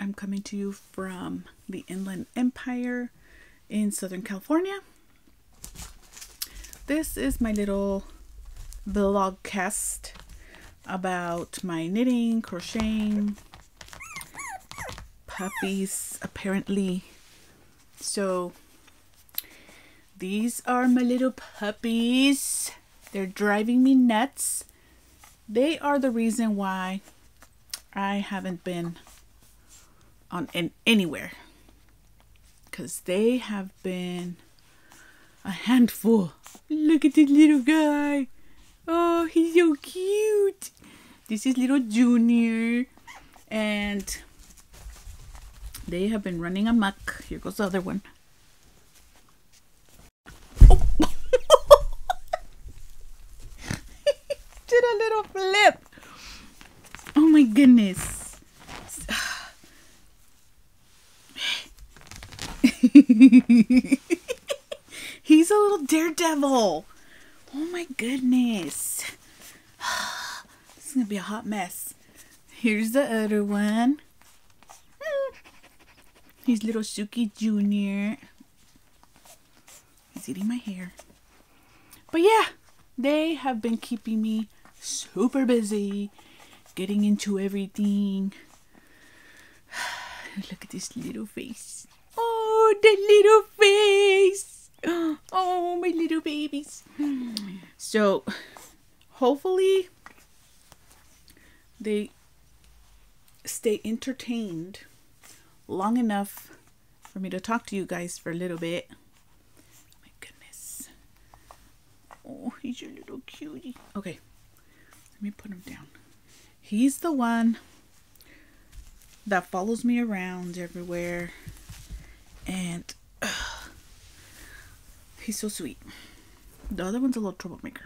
I'm coming to you from the Inland Empire in Southern California. This is my little vlogcast about my knitting, crocheting, puppies apparently. So these are my little puppies. They're driving me nuts. They are the reason why I haven't been on anywhere, because they have been a handful. Look at this little guy. Oh, he's so cute. This is little Junior, and they have been running amok. Here goes the other one. Oh. Did a little flip. Oh my goodness. He's a little daredevil. Oh my goodness. This is gonna be a hot mess. Here's the other one. He's little Suki Junior. He's eating my hair. But yeah, they have been keeping me super busy, getting into everything. Look at this little face. Oh, the little face. Oh, my little babies. So, hopefully, they stay entertained long enough for me to talk to you guys for a little bit. Oh, my goodness. Oh, he's your little cutie. Okay, let me put him down. He's the one that follows me around everywhere. And he's so sweet. The other one's a little troublemaker.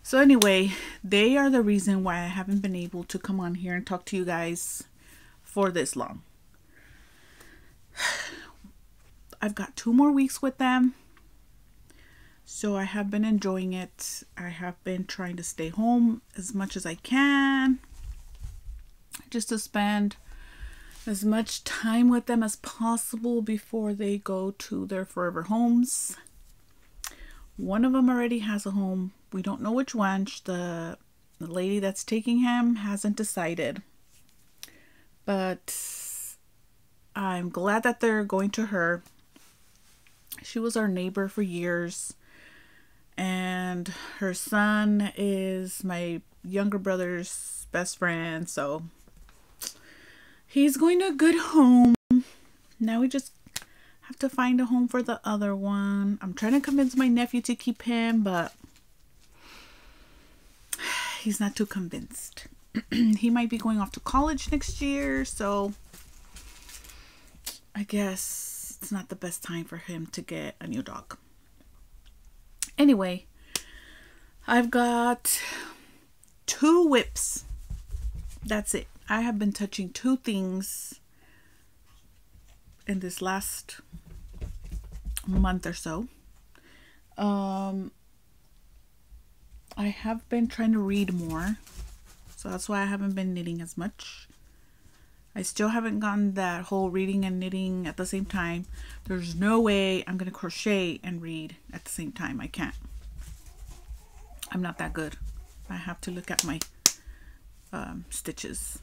So anyway, they are the reason why I haven't been able to come on here and talk to you guys for this long. I've got 2 more weeks with them. So I have been enjoying it. I have been trying to stay home as much as I can, just to spend as much time with them as possible before they go to their forever homes. One of them already has a home. We don't know which one. The lady that's taking him hasn't decided. But I'm glad that they're going to her. She was our neighbor for years. And her son is my younger brother's best friend. So he's going to a good home. Now we just have to find a home for the other one. I'm trying to convince my nephew to keep him, but he's not too convinced. He might be going off to college next year, so I guess it's not the best time for him to get a new dog. Anyway, I've got 2 whips. That's it. I have been touching 2 things in this last month or so. I have been trying to read more, so that's why I haven't been knitting as much. I still haven't gotten that whole reading and knitting at the same time. There's no way I'm going to crochet and read at the same time. I can't. I'm not that good. I have to look at my stitches.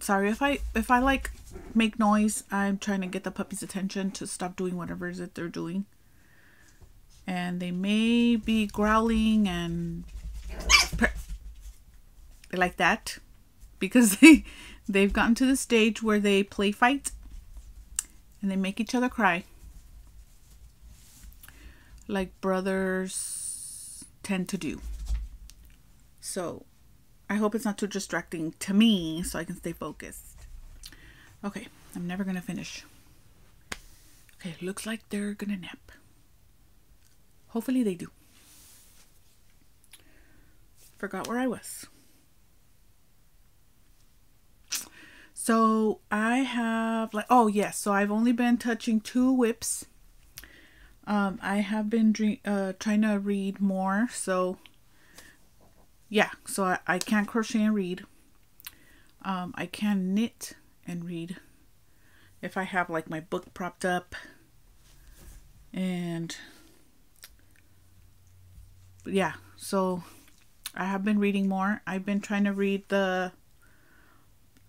Sorry if I like make noise. I'm trying to get the puppy's attention to stop doing whatever it is that they're doing. And they may be growling and like that because they've gotten to the stage where they play fight and they make each other cry, like brothers tend to do. So I hope it's not too distracting to me so I can stay focused. Okay, I'm never gonna finish. Okay, looks like they're gonna nap. Hopefully they do. Forgot where I was. So I have oh yes, so I've only been touching 2 whips. I have been trying to read more, so yeah, so I can't crochet and read. I can knit and read if I have like my book propped up. And yeah, so I have been reading more. I've been trying to read the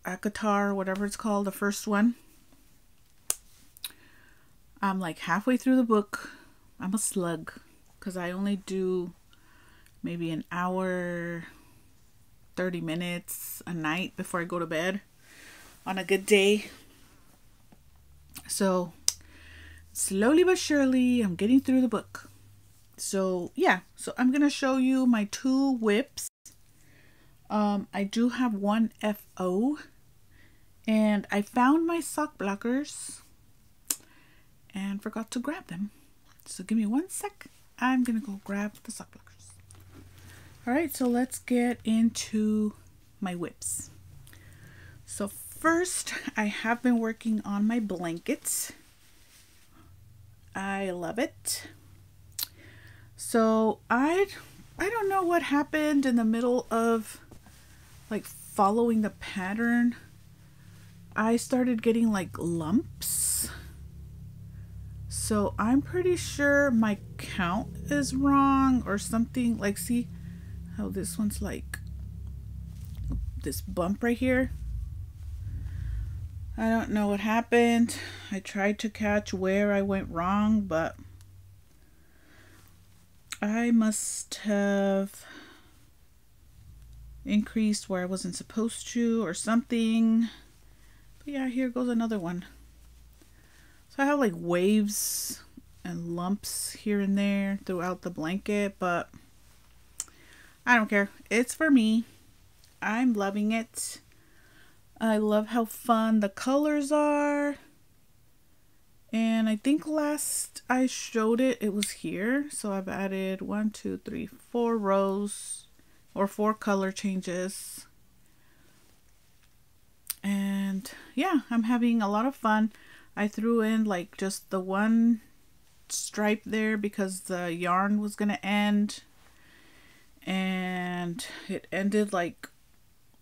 Akatar, whatever it's called, the first one. I'm like halfway through the book. I'm a slug because I only do maybe an hour, 30 minutes a night before I go to bed on a good day. So slowly but surely I'm getting through the book. So yeah, so I'm gonna show you my 2 whips. I do have one FO, and I found my sock blockers and forgot to grab them. So give me 1 sec. I'm gonna go grab the sock blockers. Alright, so let's get into my whips. So first, I have been working on my blankets. I love it. So I don't know what happened in the middle of like following the pattern. I started getting like lumps. So I'm pretty sure my count is wrong or something. Like, see how this one's like this bump right here? I don't know what happened. I tried to catch where I went wrong, but I must have increased where I wasn't supposed to or something. But yeah, here goes another one. So I have like waves and lumps here and there throughout the blanket, but I don't care. It's for me. I'm loving it. I love how fun the colors are. And I think last I showed it, it was here. So I've added 1, 2, 3, 4 rows or 4 color changes. And yeah, I'm having a lot of fun. I threw in like just the 1 stripe there because the yarn was going to end. And it ended like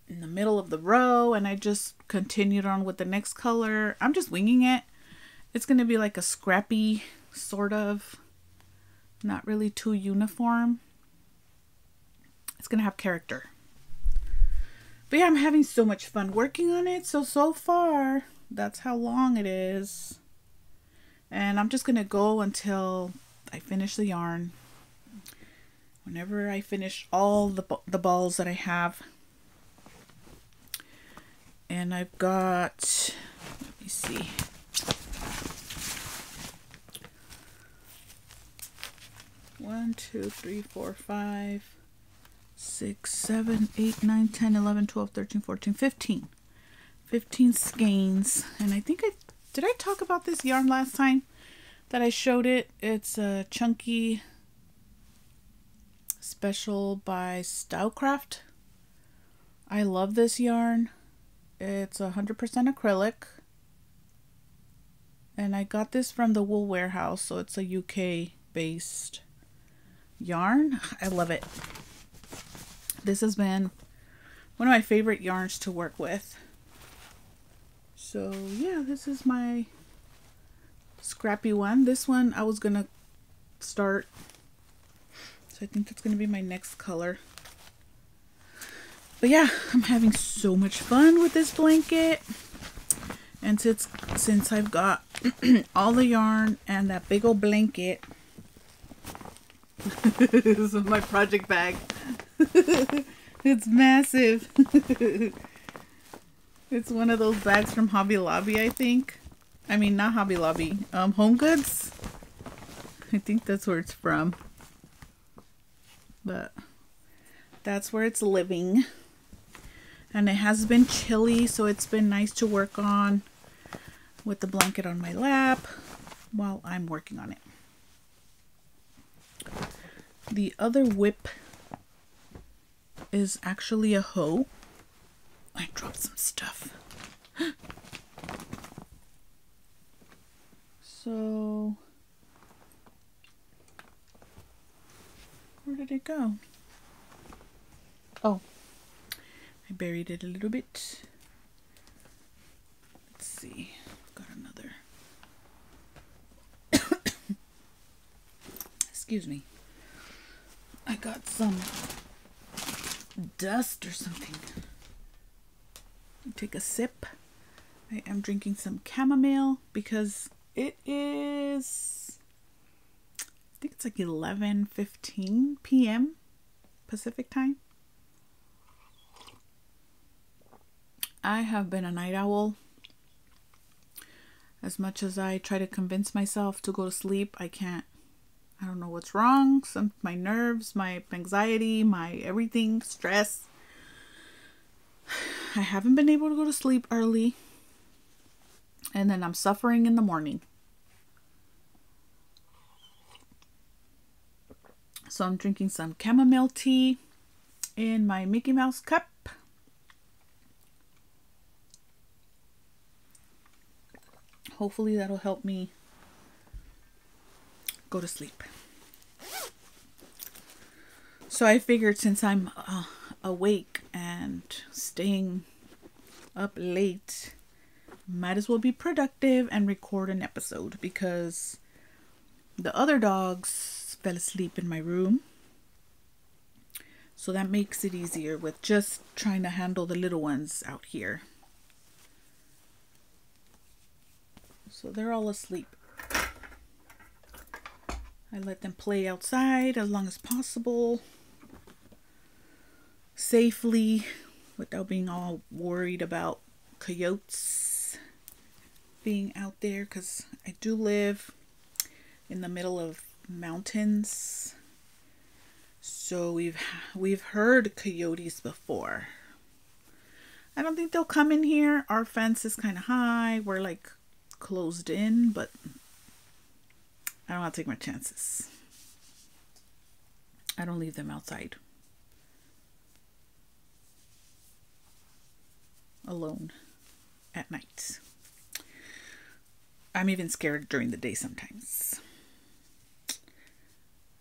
in the middle of the row, and I just continued on with the next color. I'm just winging it. It's going to be like a scrappy sort of, not really too uniform. It's going to have character. But yeah, I'm having so much fun working on it. So far, that's how long it is. And I'm just going to go until I finish the yarn. Whenever I finish all the balls that I have. And I've got, let me see. One, 2, 3, 4, 5, 6, 7, 8, 9, 10, 11, 12, 13, 14, 15. 15 skeins. And I think did I talk about this yarn last time that I showed it? It's a chunky special by Stylecraft. I love this yarn. It's 100% acrylic. And I got this from the Wool Warehouse, so it's a UK based yarn. I love it. This has been one of my favorite yarns to work with. So yeah, this is my scrappy one. This one I was gonna start, so I think that's gonna be my next color. But yeah, I'm having so much fun with this blanket. And since I've got all the yarn and that big old blanket, this is my project bag. It's massive. It's one of those bags from Hobby Lobby, I think. I mean, not Hobby Lobby. Home Goods. I think that's where it's from. But that's where it's living. And it has been chilly, so it's been nice to work on with the blanket on my lap while I'm working on it. The other whip is actually a hoe. I dropped some stuff. So, where did it go? Oh, I buried it a little bit. see. Got another. Excuse me. I got some dust or something. Take a sip. I am drinking some chamomile because it is, I think it's like 11:15 p.m. Pacific time. I have been a night owl. As much as I try to convince myself to go to sleep, I can't. I don't know what's wrong. My nerves, my anxiety, my everything, stress. I haven't been able to go to sleep early. And then I'm suffering in the morning. So I'm drinking some chamomile tea in my Mickey Mouse cup. Hopefully that'll help me go to sleep. So I figured since I'm awake and staying up late, might as well be productive and record an episode because the other dogs fell asleep in my room. So that makes it easier with just trying to handle the little ones out here. So they're all asleep. I let them play outside as long as possible, safely, without being all worried about coyotes being out there, because I do live in the middle of mountains. So we've heard coyotes before. I don't think they'll come in here. Our fence is kind of high. We're like closed in, but I don't want to take my chances. I don't leave them outside alone at night. I'm even scared during the day sometimes.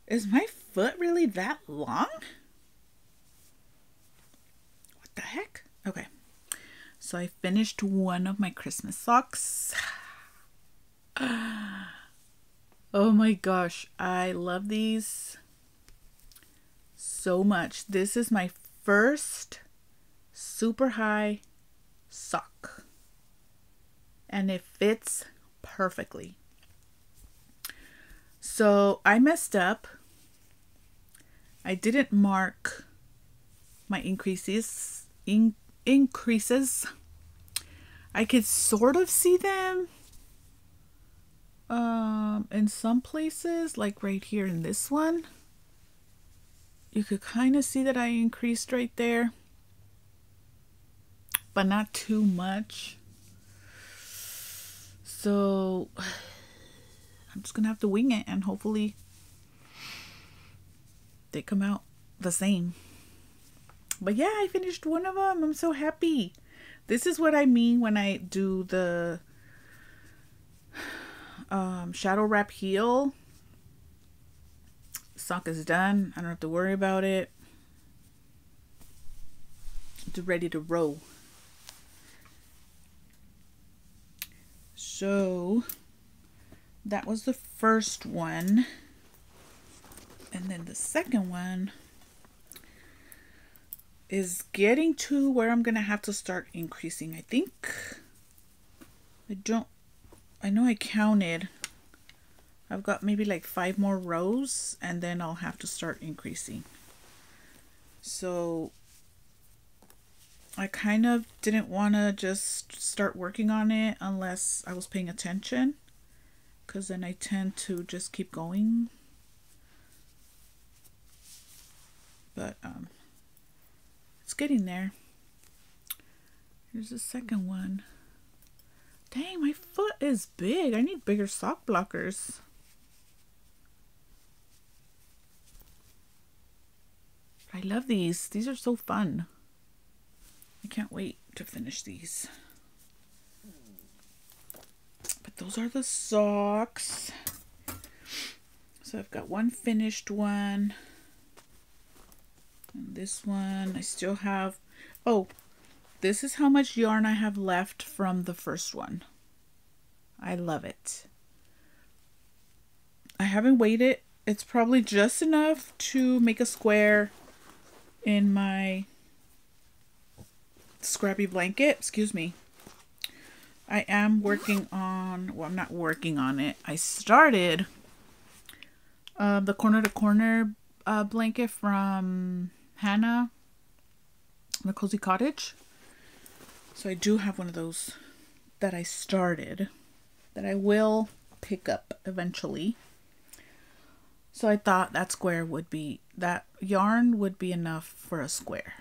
Is my foot really that long? What the heck? Okay. So I finished one of my Christmas socks. Oh my gosh, I love these so much. This is my first super high sock. And it fits perfectly. So I messed up. I didn't mark my increases. I could sort of see them in some places, like right here in this one. You could kind of see that I increased right there, but not too much. So I'm just gonna have to wing it and hopefully they come out the same. But yeah, I finished one of them. I'm so happy. This is what I mean when I do the shadow wrap heel. Sock is done. I don't have to worry about it. It's ready to roll. So that was the first one. And then the second one is getting to where I'm going to have to start increasing. I think. I know I counted. I've got maybe like 5 more rows and then I'll have to start increasing. So I kind of didn't want to just start working on it unless I was paying attention, because then I tend to just keep going. But it's getting there. Here's the second one. Dang, my foot is big. I need bigger sock blockers. I love these. These are so fun. I can't wait to finish these. But those are the socks. So I've got one finished one. And this one I still have. Oh, this is how much yarn I have left from the first one. I love it. I haven't weighed it. It's probably just enough to make a square in my scrappy blanket. Excuse me. I am working on, well, I'm not working on it. I started the corner to corner blanket from Hannah, the Cozy Cottage. So I do have one of those that I started that I will pick up eventually. So I thought that square would be, that yarn would be enough for a square.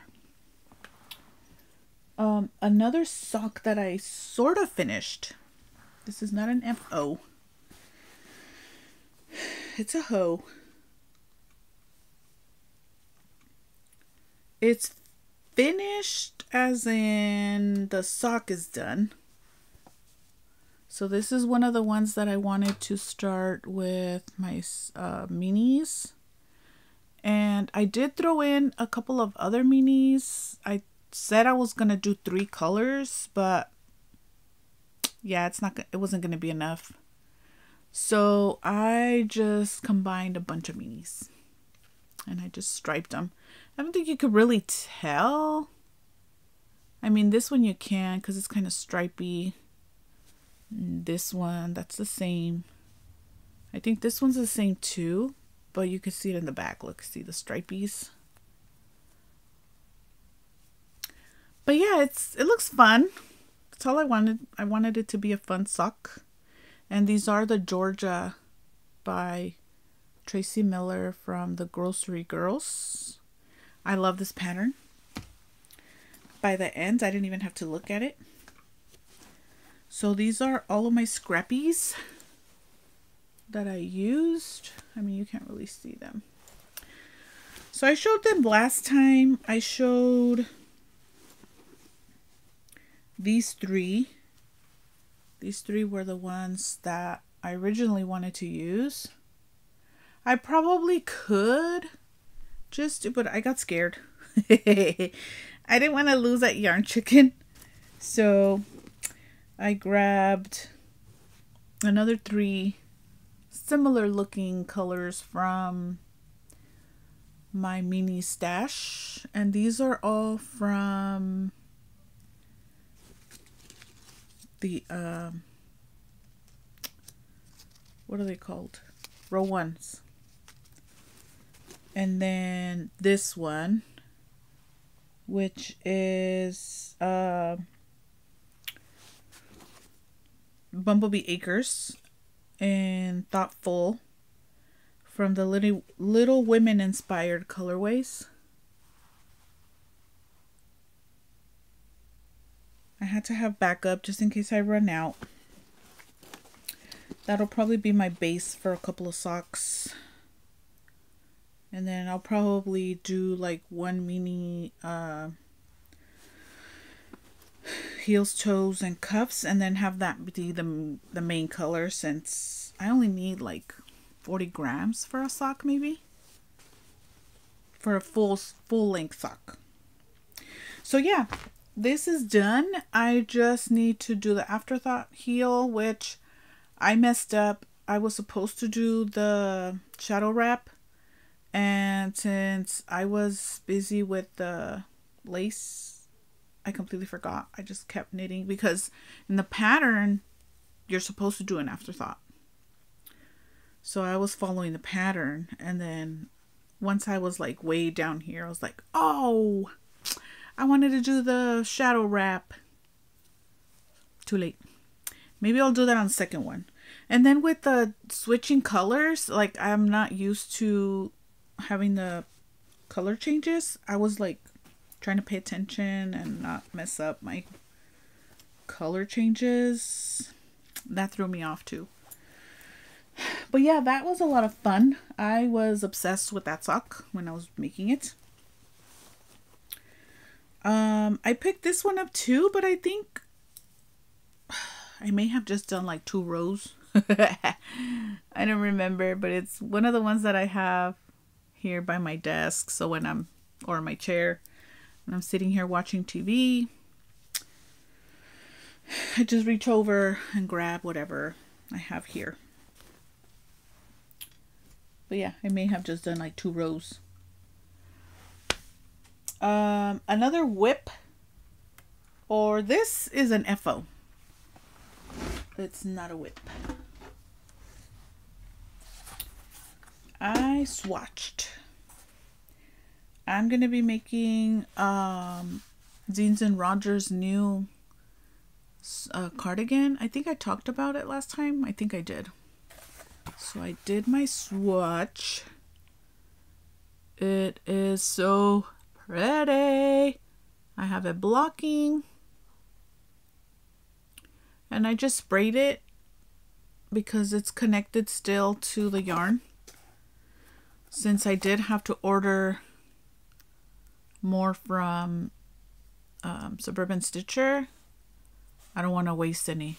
Another sock that I sort of finished. This is not an FO. It's a hoe. It's finished as in the sock is done. So this is one of the ones that I wanted to start with my minis. And I did throw in a couple of other minis. I said I was going to do 3 colors, but yeah, it wasn't going to be enough. So I just combined a bunch of minis and I just striped them. I don't think you could really tell. I mean, this one you can because it's kind of stripy. This one, that's the same. I think this one's the same too, but you can see it in the back. Look, see the stripies. But yeah, it looks fun. That's all I wanted. I wanted it to be a fun sock. And these are the Georgia by Tracy Miller from the Grocery Girls. I love this pattern. By the end, I didn't even have to look at it. So these are all of my scrappies that I used. I mean, you can't really see them. So I showed them last time. I showed these 3. These 3 were the ones that I originally wanted to use. I probably could but I got scared. I didn't want to lose that yarn chicken. So I grabbed another 3 similar looking colors from my mini stash. And these are all from the what are they called? Row ones. And then this one, which is Bumblebee Acres and Thoughtful from the Little Women inspired colorways. I had to have backup just in case I run out. That'll probably be my base for a couple of socks. And then I'll probably do like 1 mini heels, toes, and cuffs, and then have that be the main color, since I only need like 40 grams for a sock, maybe for a full length sock. So yeah, this is done. I just need to do the afterthought heel, which I messed up. I was supposed to do the shadow wrap, and since I was busy with the lace, I completely forgot. I just kept knitting, because in the pattern you're supposed to do an afterthought. So I was following the pattern, and then once I was like way down here, I was like, oh, I wanted to do the shadow wrap. Too late. Maybe I'll do that on the second one. And then with the switching colors, like I'm not used to having the color changes. I was like trying to pay attention and not mess up my color changes. That threw me off too. But yeah, that was a lot of fun. I was obsessed with that sock when I was making it. I picked this one up too, but I think I may have just done like 2 rows. I don't remember, but it's one of the ones that I have here by my desk. So when or my chair, when I'm sitting here watching TV, I just reach over and grab whatever I have here. But yeah, I may have just done like 2 rows. Another whip, or this is an FO. It's not a whip. I swatched. I'm gonna be making Zines and Rogers' new cardigan. I think I talked about it last time. I think I did. So I did my swatch. It is so pretty. I have it blocking. And I just sprayed it because it's connected still to the yarn. Since I did have to order more from Suburban Stitcher, I don't want to waste any.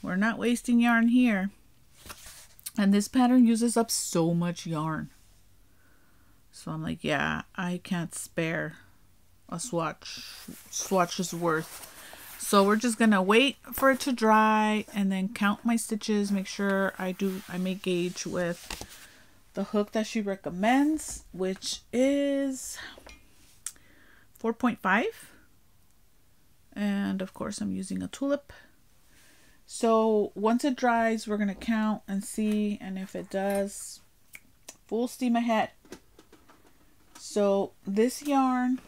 We're not wasting yarn here. And this pattern uses up so much yarn. So I'm like, yeah, I can't spare a swatch's worth. So we're just gonna wait for it to dry and then count my stitches, make sure I make gauge with the hook that she recommends, which is 4.5. And of course I'm using a tulip. So once it dries, we're gonna count and see, and if it does, full steam ahead. So this yarn,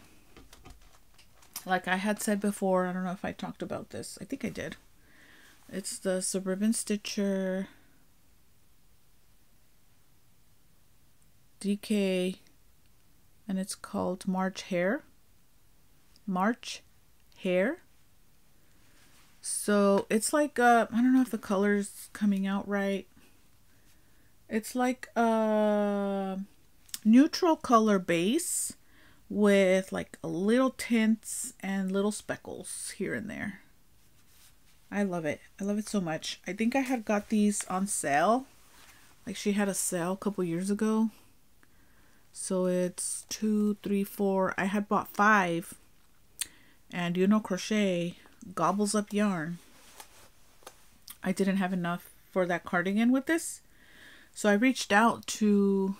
like I had said before, I don't know if I talked about this. I think I did. It's the Suburban Stitcher DK, and it's called March Hare. March Hare. So it's like I don't know if the color's coming out right. It's like a neutral color base with like a little tints and little speckles here and there. I love it. I love it so much. I think I had got these on sale. Like she had a sale a couple years ago. So it's 2, 3, 4. I had bought 5. And you know, crochet gobbles up yarn. I didn't have enough for that cardigan with this. So I reached out to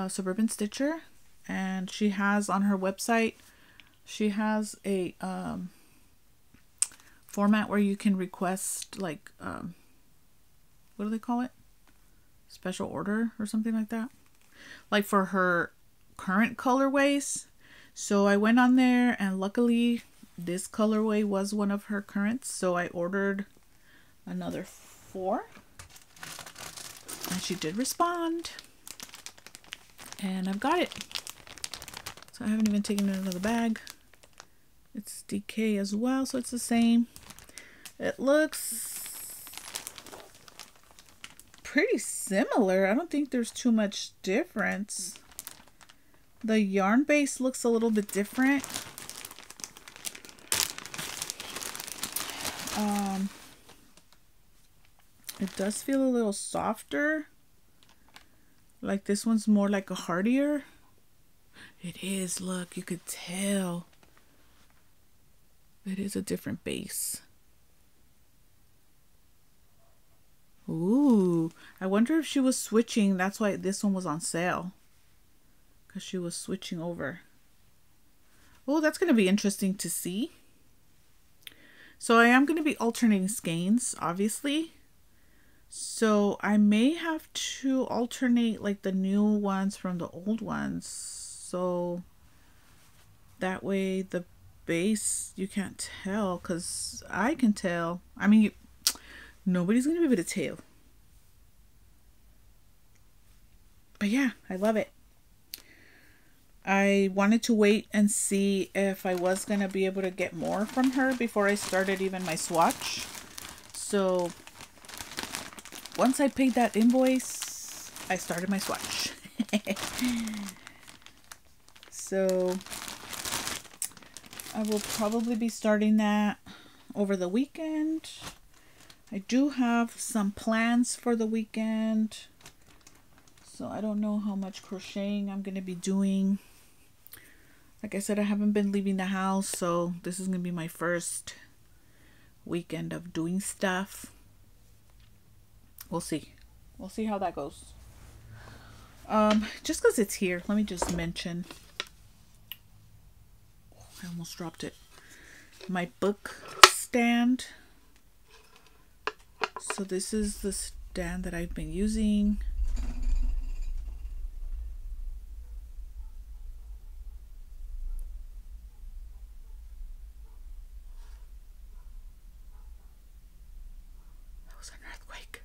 Suburban Stitcher, and she has on her website, she has a format where you can request like what do they call it, special order or something like that, like for her current colorways. So I went on there, and luckily this colorway was one of her currents, so I ordered another 4, and she did respond. And I've got it. So I haven't even taken it out of the bag. It's DK as well, so it's the same. It looks pretty similar. I don't think there's too much difference. The yarn base looks a little bit different. It does feel a little softer. Like this one's more like a hardier. It is, look, you could tell. It is a different base. Ooh, I wonder if she was switching. That's why this one was on sale. Because she was switching over. Oh, that's going to be interesting to see. So I am going to be alternating skeins, obviously. So I may have to alternate like the new ones from the old ones. So that way the base, you can't tell, because I can tell. I mean, nobody's going to be able to tell. But yeah, I love it. I wanted to wait and see if I was going to be able to get more from her before I started even my swatch. So once I paid that invoice, I started my swatch. So I will probably be starting that over the weekend. I do have some plans for the weekend. So I don't know how much crocheting I'm going to be doing. Like I said, I haven't been leaving the house, so this is gonna be my first weekend of doing stuff. We'll see. We'll see how that goes. Just because it's here, let me just mention. Oh, I almost dropped it. My book stand. So this is the stand that I've been using. That was an earthquake.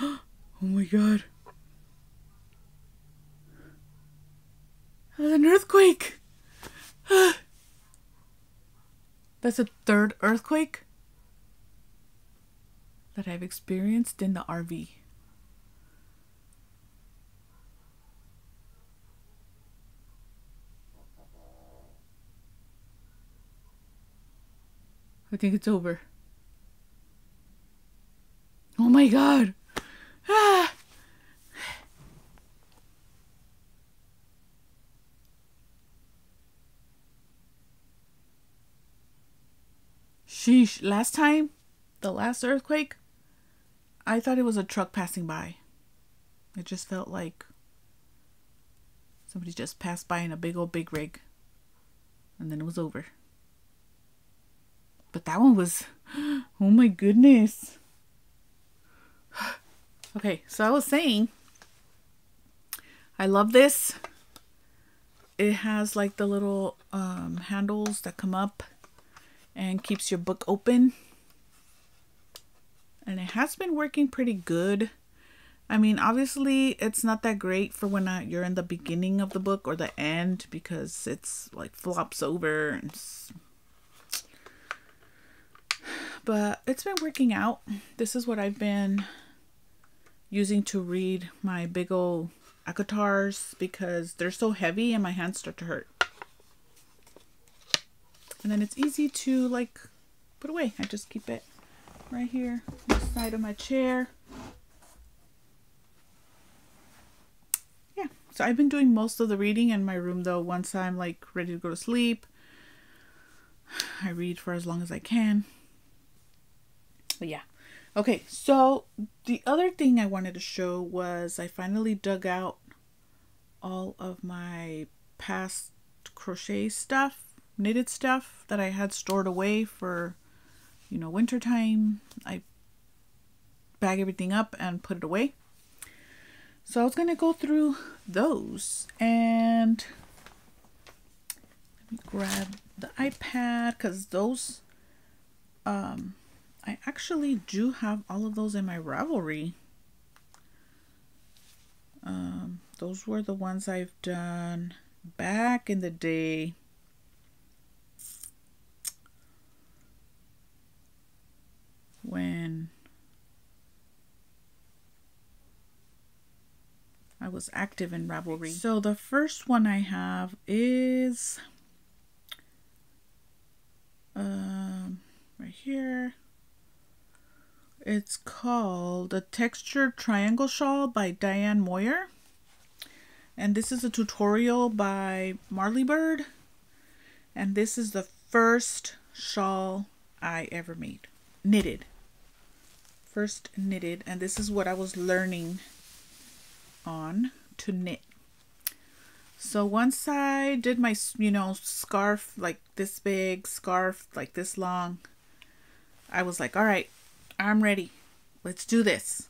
Oh my god. That was an earthquake. That's the third earthquake that I've experienced in the RV. I think it's over. Oh my god. Ah. Sheesh. Last time, the last earthquake, I thought it was a truck passing by. It just felt like somebody just passed by in a big rig. And then it was over. But that one was, oh my goodness. Okay, so I was saying, I love this. It has like the little handles that come up and keeps your book open. And it has been working pretty good. I mean, obviously, it's not that great for when you're in the beginning of the book or the end, because it's like flops over. And but it's been working out. This is what I've been using to read my big old ACOTARs because they're so heavy and my hands start to hurt. And then it's easy to like put away. I just keep it right here on the side of my chair. Yeah, so I've been doing most of the reading in my room though. Once I'm like ready to go to sleep, I read for as long as I can. But yeah. Okay, so the other thing I wanted to show was I finally dug out all of my past crochet stuff, knitted stuff that I had stored away for, you know, winter time. I bag everything up and put it away. So I was going to go through those, and let me grab the iPad because those, I actually do have all of those in my Ravelry. Those were the ones I've done back in the day. When I was active in Ravelry. So the first one I have is right here. It's called The Textured Triangle Shawl by Diane Moyer. And this is a tutorial by Marley Bird. And this is the first shawl I ever made. Knitted. First knitted. And this is what I was learning on to knit. So once I did my, you know, scarf like this big, scarf like this long, I was like, all right, I'm ready. Let's do this.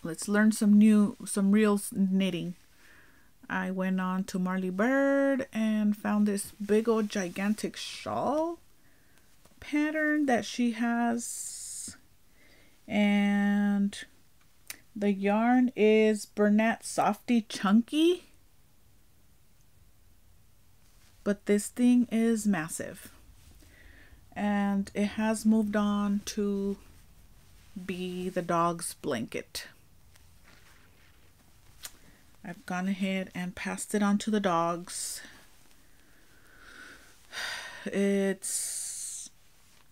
Let's learn some real knitting. I went on to Marley Bird and found this big old gigantic shawl pattern that she has. And the yarn is Bernat Softy Chunky. But this thing is massive. And it has moved on to be the dog's blanket. I've gone ahead and passed it on to the dogs. It's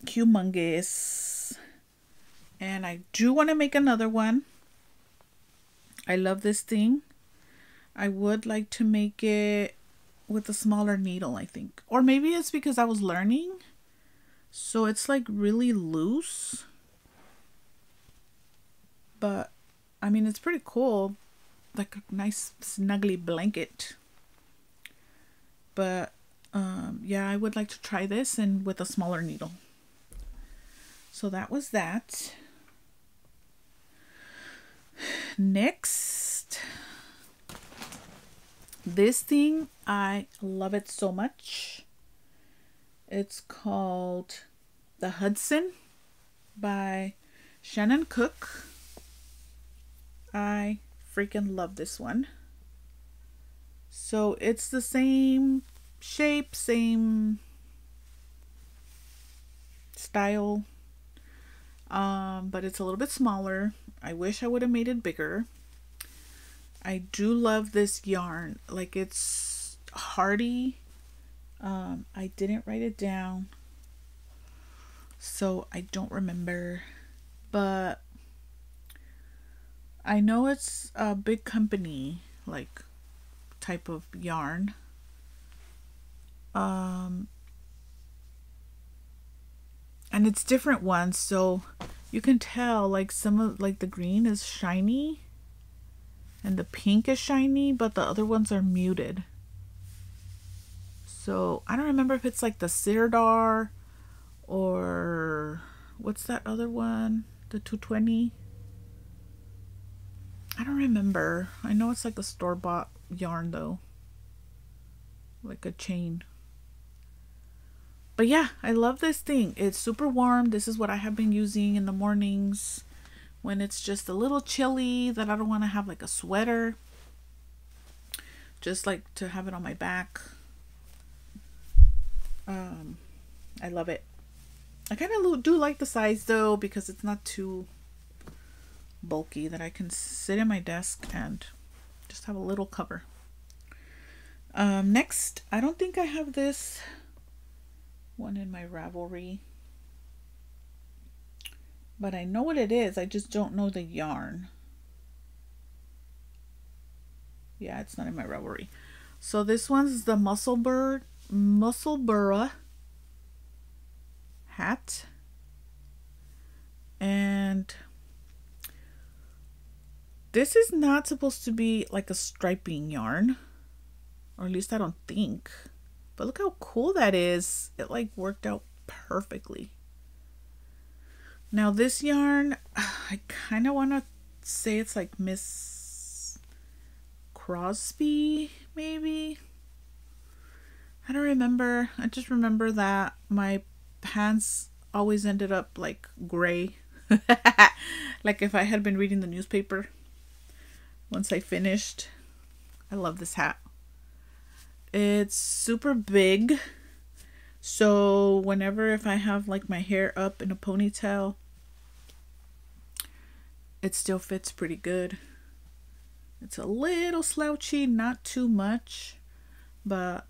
humongous. And I do want to make another one. I love this thing. I would like to make it with a smaller needle, I think. Or maybe it's because I was learning. So it's like really loose. But I mean, it's pretty cool. Like a nice snuggly blanket. But yeah, I would like to try this and with a smaller needle. So that was that. Next, this thing, I love it so much. It's called The Hudson by Shannon Cook. I freaking love this one. So it's the same shape, same style, but it's a little bit smaller. I wish I would have made it bigger. I do love this yarn. Like, it's hardy. I didn't write it down, so I don't remember, but I know it's a big company, like, type of yarn. And it's different ones, so you can tell, like, some of, like, the green is shiny and the pink is shiny, but the other ones are muted. So I don't remember if it's like the Sirdar or what's that other one, the 220. I don't remember. I know it's like a store-bought yarn though, like a chain. But yeah, I love this thing. It's super warm. This is what I have been using in the mornings when it's just a little chilly, that I don't want to have like a sweater. Just like to have it on my back. I love it. I kind of do like the size though, because it's not too bulky, that I can sit in my desk and just have a little cover. Next, I don't think I have this one in my Ravelry, but I know what it is. I just don't know the yarn. Yeah, it's not in my Ravelry. So this one's the Musselburgh hat, and this is not supposed to be like a striping yarn, or at least I don't think. But look how cool that is. It like worked out perfectly. Now this yarn, I kind of want to say it's like Miss Crosby, maybe. I don't remember. I just remember that my pants always ended up like gray. Like if I had been reading the newspaper once I finished. I love this hat. It's super big, so whenever if I have like my hair up in a ponytail, it still fits pretty good. It's a little slouchy, not too much, but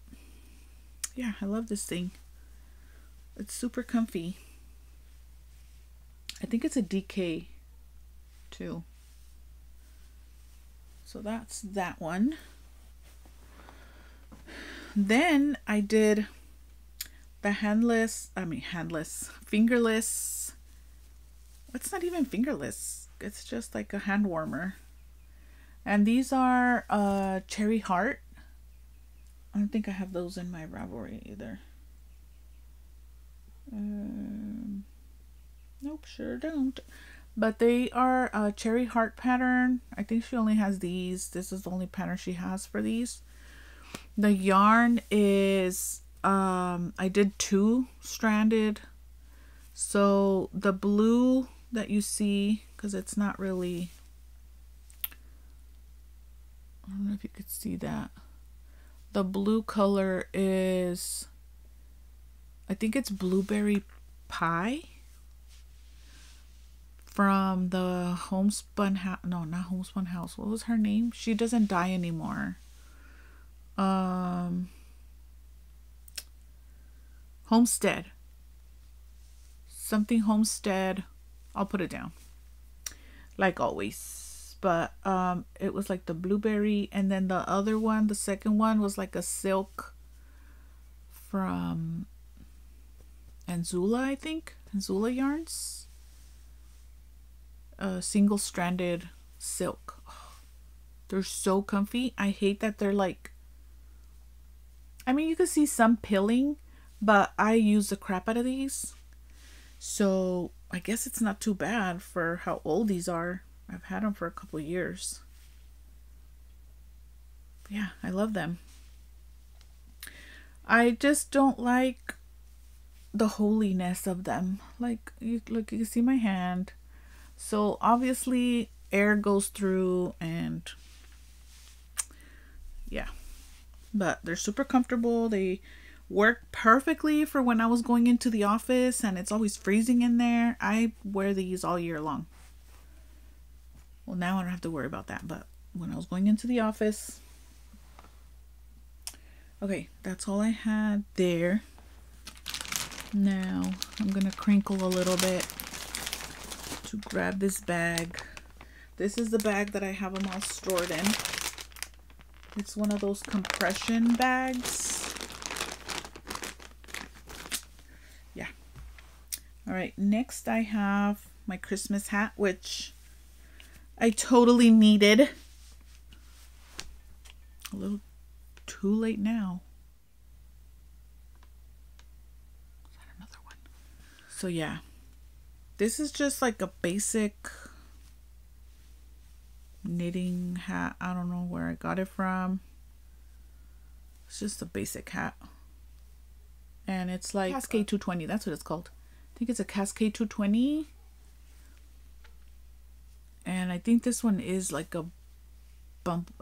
yeah, I love this thing. It's super comfy. I think it's a DK too. So that's that one. Then I did the fingerless. It's not even fingerless. It's just like a hand warmer. And these are Cherry Heart. I don't think I have those in my Ravelry either. Nope, sure don't. But they are a Cherry Heart pattern. I think she only has these. This is the only pattern she has for these. The yarn is, I did 2-stranded. So the blue that you see, because it's not really, I don't know if you could see that. The blue color is, I think it's Blueberry Pie from the Homespun House. No, not Homespun House. What was her name? She doesn't dye anymore. Homestead. Something Homestead. I'll put it down. Like always. but it was like the blueberry, and then the other one, the second one, was like a silk from Anzula, I think. Anzula yarns. Single stranded silk. Oh, they're so comfy. I hate that they're like, I mean, you can see some pilling, but I use the crap out of these. So I guess it's not too bad for how old these are. I've had them for a couple years. Yeah, I love them. I just don't like the holiness of them. Like, look, you can see my hand. So obviously air goes through, and yeah. But they're super comfortable. They work perfectly for when I was going into the office and it's always freezing in there. I wear these all year long. Well, now I don't have to worry about that, but when I was going into the office. Okay, that's all I had there. Now I'm gonna crinkle a little bit to grab this bag. This is the bag that I have them all stored in. It's one of those compression bags. Yeah. All right, next I have my Christmas hat, which I totally needed. A little too late now. Is that another one? So yeah, this is just like a basic knitting hat. I don't know where I got it from. It's just a basic hat. And it's like Cascade 220. That's what it's called. I think it's a Cascade 220. And I think this one is like a bump,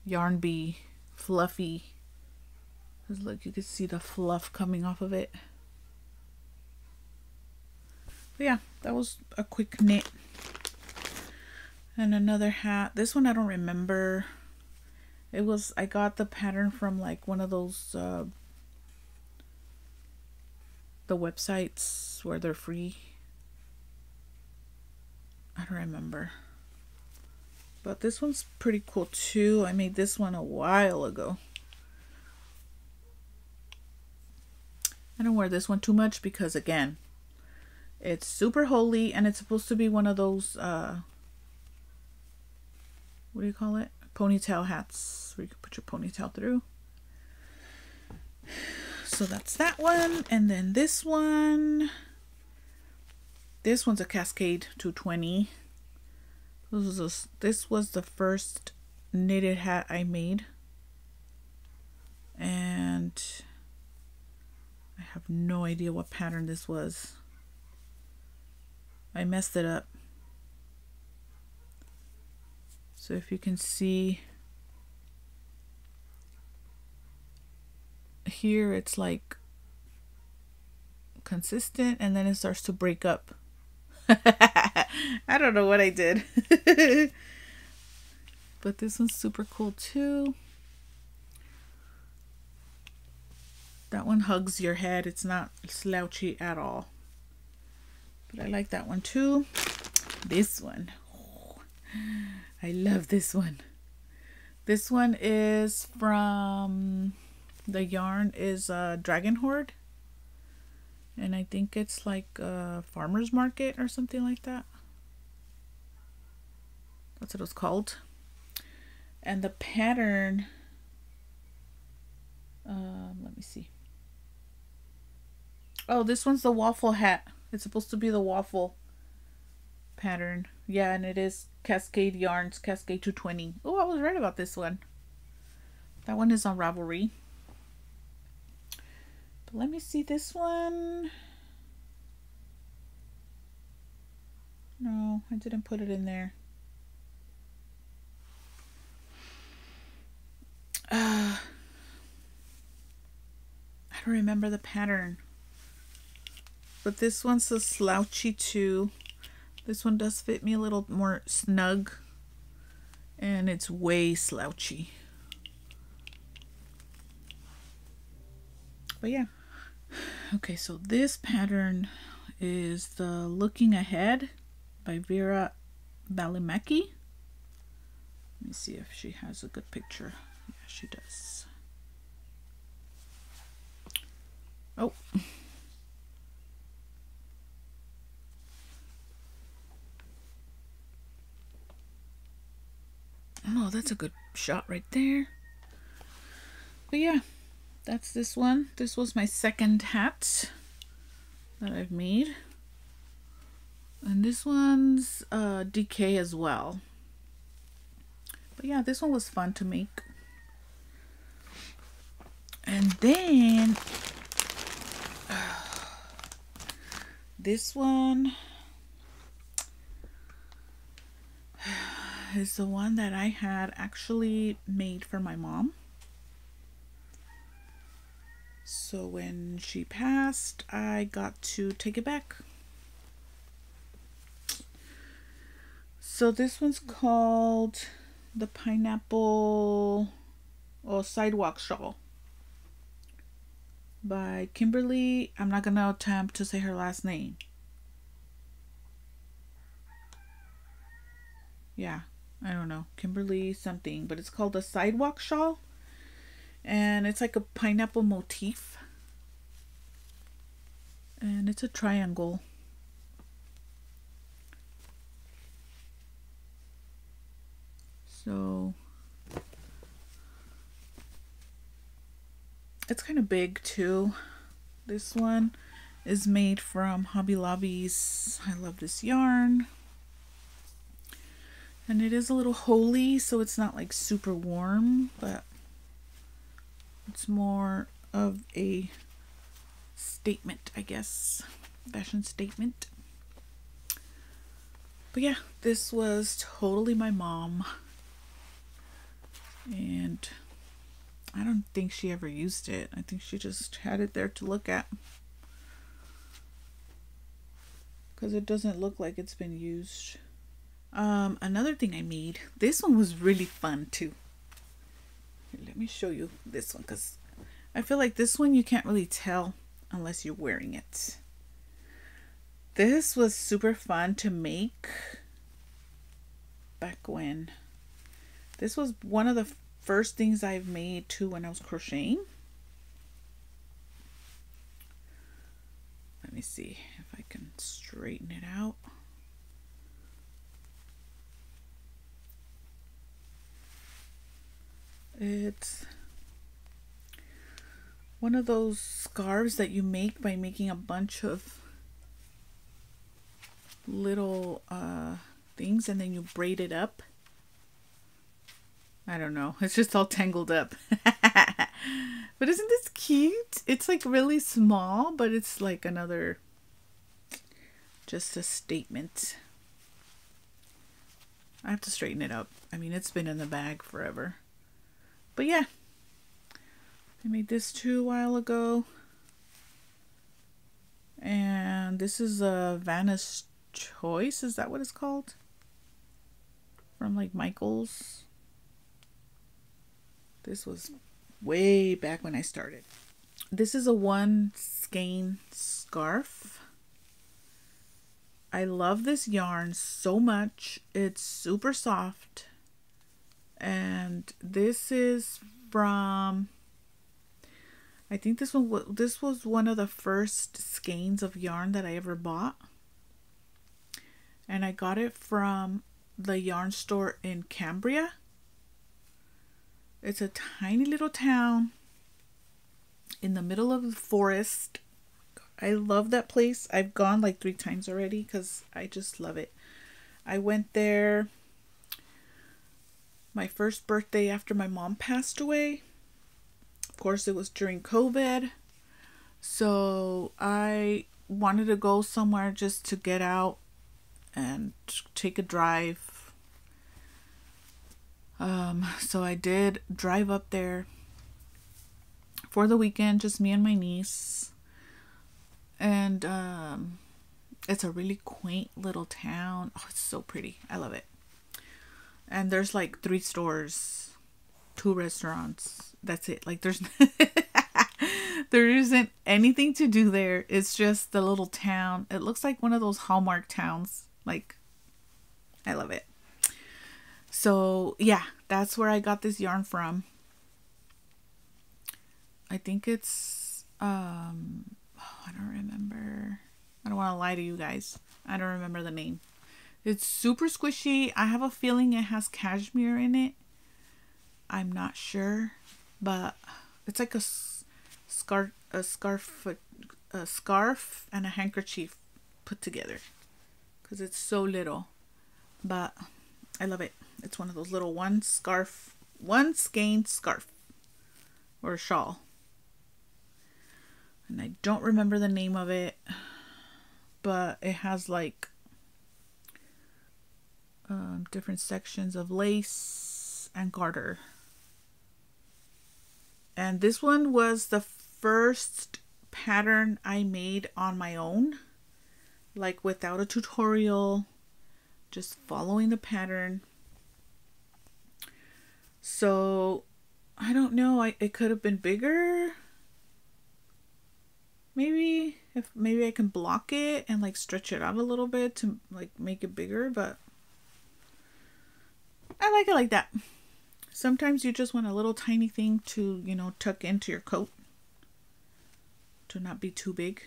yarn bee, fluffy. Cause look, you can see the fluff coming off of it. But yeah, that was a quick knit. And another hat. This one I don't remember. It was, I got the pattern from like one of those the websites where they're free. I don't remember. But this one's pretty cool too. I made this one a while ago. I don't wear this one too much because, again, it's super holey and it's supposed to be one of those what do you call it? Ponytail hats where you can put your ponytail through. So that's that one. And then this one. This one's a Cascade 220. This was the first knitted hat I made. And I have no idea what pattern this was. I messed it up. So if you can see here, it's like consistent and then it starts to break up. I don't know what I did. But this one's super cool too. That one hugs your head. It's not slouchy at all. But I like that one too. This one. Oh, I love this one. This one is from, the yarn is Dragon Horde. And I think it's like a farmer's market or something like that. That's what it was called. And the pattern, let me see. Oh, this one's the waffle hat. It's supposed to be the waffle pattern. Yeah, and it is Cascade Yarns, Cascade 220. Oh, I was right about this one. That one is on Ravelry. But let me see this one. No, I didn't put it in there. I don't remember the pattern. But this one's a slouchy too. This one does fit me a little more snug. And it's way slouchy. But yeah. Okay, so this pattern is the Looking Ahead by Vera Valimaki. Let me see if she has a good picture. Yeah, she does. Oh. Oh, that's a good shot right there. But yeah, that's this one. This was my second hat that I've made. And this one's DK as well. But yeah, this one was fun to make. And then this one is the one that I had actually made for my mom. So when she passed, I got to take it back. So this one's called the Pineapple Sidewalk Shawl by Kimberly. I'm not gonna attempt to say her last name. Yeah, I don't know, Kimberly something, but it's called a sidewalk shawl, and it's like a pineapple motif, and it's a triangle. So it's kind of big too. This one is made from Hobby Lobby's. I love this yarn. And it is a little holey, so it's not like super warm, but it's more of a statement, I guess. Fashion statement. But yeah, this was totally my mom. And I don't think she ever used it. I think she just had it there to look at. Because it doesn't look like it's been used. Another thing I made, this one was really fun too. Here, let me show you this one, because I feel like this one you can't really tell unless you're wearing it. This was super fun to make back when. This was one of the first things I've made too when I was crocheting. Let me see if I can straighten it out. It's one of those scarves that you make by making a bunch of little things and then you braid it up. I don't know. It's just all tangled up. But isn't this cute? It's like really small, but it's like another, just a statement. I have to straighten it up. I mean, it's been in the bag forever. But yeah, I made this too a while ago. And this is a Vanna's Choice. Is that what it's called? From like Michael's. This was way back when I started. This is a one skein scarf. I love this yarn so much. It's super soft. And this is from, I think this was one of the first skeins of yarn that I ever bought. And I got it from the yarn store in Cambria. It's a tiny little town in the middle of the forest. I love that place. I've gone like 3 times already because I just love it. I went there my first birthday after my mom passed away. Of course, it was during COVID. So I wanted to go somewhere just to get out and take a drive. So I did drive up there for the weekend, just me and my niece. And it's a really quaint little town. Oh, it's so pretty. I love it. And there's like 3 stores, 2 restaurants. That's it. Like there's there isn't anything to do there. It's just the little town. It looks like one of those Hallmark towns. Like I love it. So yeah, that's where I got this yarn from. I think it's I don't remember. I don't want to lie to you guys. I don't remember the name. It's super squishy. I have a feeling it has cashmere in it. I'm not sure, but it's like a scarf, a scarf and a handkerchief put together, because it's so little. But I love it. It's one of those little one skein scarf or shawl. And I don't remember the name of it, but it has like different sections of lace and garter. And this one was the first pattern I made on my own, like without a tutorial, just following the pattern. So I don't know, it could have been bigger. Maybe I can block it and like stretch it out a little bit to like make it bigger, but I like it like that. Sometimes you just want a little tiny thing to, you know, tuck into your coat to not be too big.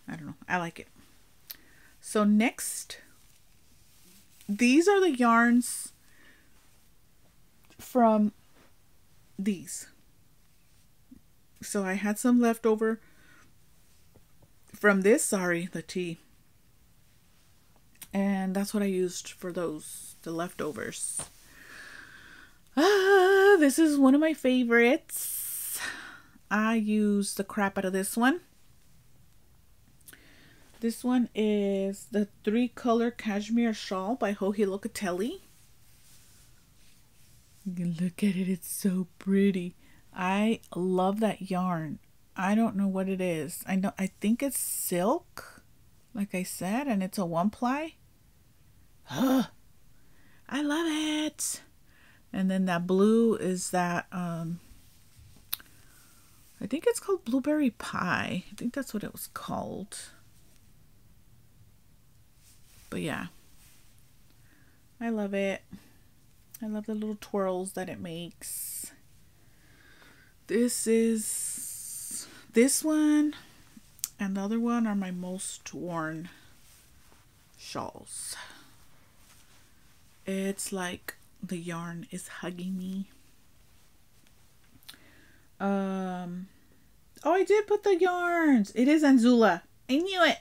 I don't know. I like it. So next, these are the yarns from these. So I had some left over from this. Sorry, the tea. And that's what I used for those, the leftovers. This is one of my favorites. I use the crap out of this one. This one is the 3-color cashmere shawl by Joji Locatelli. You can look at it, it's so pretty. I love that yarn. I don't know what it is. I think it's silk, like I said, and it's a 1-ply. I love it. And then that blue is that I think it's called Blueberry Pie. I think that's what it was called. But yeah, I love it. I love the little twirls that it makes. This one and the other one are my most worn shawls. It's like the yarn is hugging me. Oh, I did put the yarns. It is Anzula. I knew it.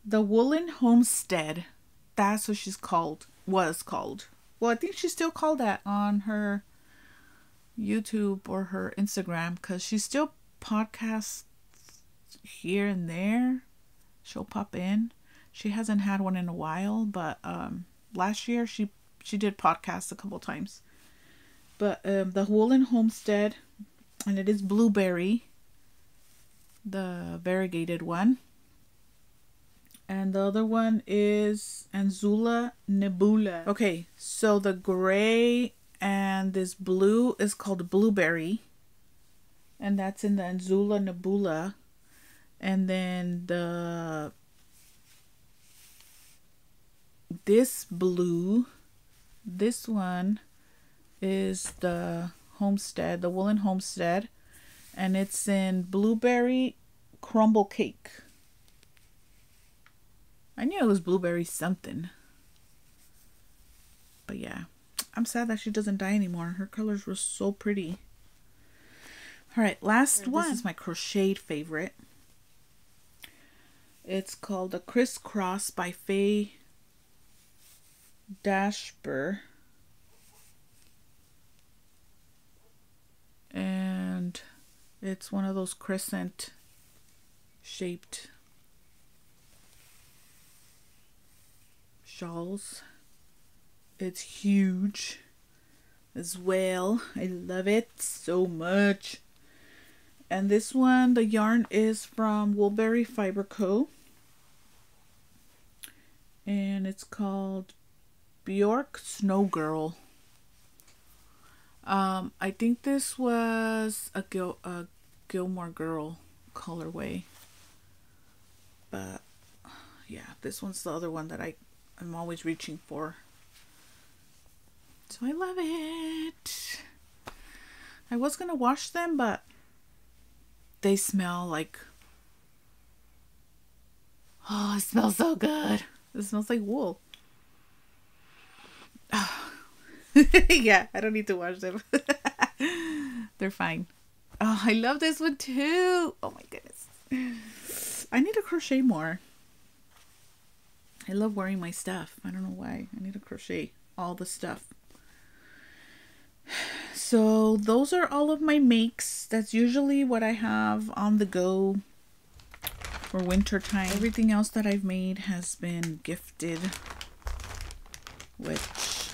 The Woolen Homestead. That's what she's called. Was called. Well, I think she's still called that on her YouTube or her Instagram, because she still podcasts here and there. She'll pop in. She hasn't had one in a while, but last year she did podcasts a couple times. But the Woolen Homestead, and it is Blueberry, the variegated one. And the other one is Anzula Nebula. Okay, so the gray and this blue is called Blueberry. And that's in the Anzula Nebula. And then this blue, this one is the Homestead, the Woolen Homestead. And it's in Blueberry Crumble Cake. I knew it was blueberry something. But yeah, I'm sad that she doesn't dye anymore. Her colors were so pretty. Alright, last one. This is my crocheted favorite. It's called the Crisscross by Faye Dashber. And it's one of those crescent shaped shawls. It's huge as well. I love it so much. And this one, the yarn is from Woolberry Fiber Co. And it's called Bjork Snow Girl. I think this was a Gilmore Girl colorway. But yeah, this one's the other one that I'm always reaching for. So I love it. I was gonna wash them, but they smell like, oh, it smells so good. It smells like wool. Yeah, I don't need to wash them. They're fine. Oh, I love this one too. Oh my goodness. I need to crochet more. I love wearing my stuff. I don't know why. I need to crochet all the stuff. So those are all of my makes. That's usually what I have on the go for winter time. Everything else that I've made has been gifted, which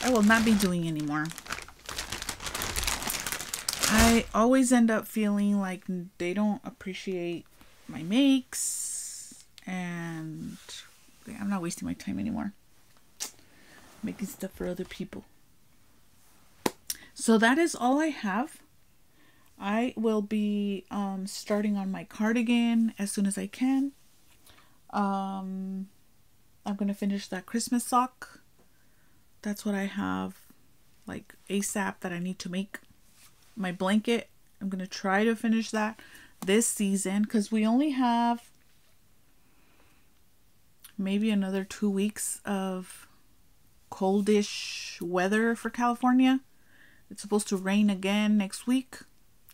I will not be doing anymore. I always end up feeling like they don't appreciate my makes, and I'm not wasting my time anymore making stuff for other people. So that is all I have. I will be starting on my cardigan as soon as I can. I'm going to finish that Christmas sock. That's what I have like ASAP that I need to make. My blanket, I'm going to try to finish that this season because we only have maybe another 2 weeks of coldish weather for California. It's supposed to rain again next week,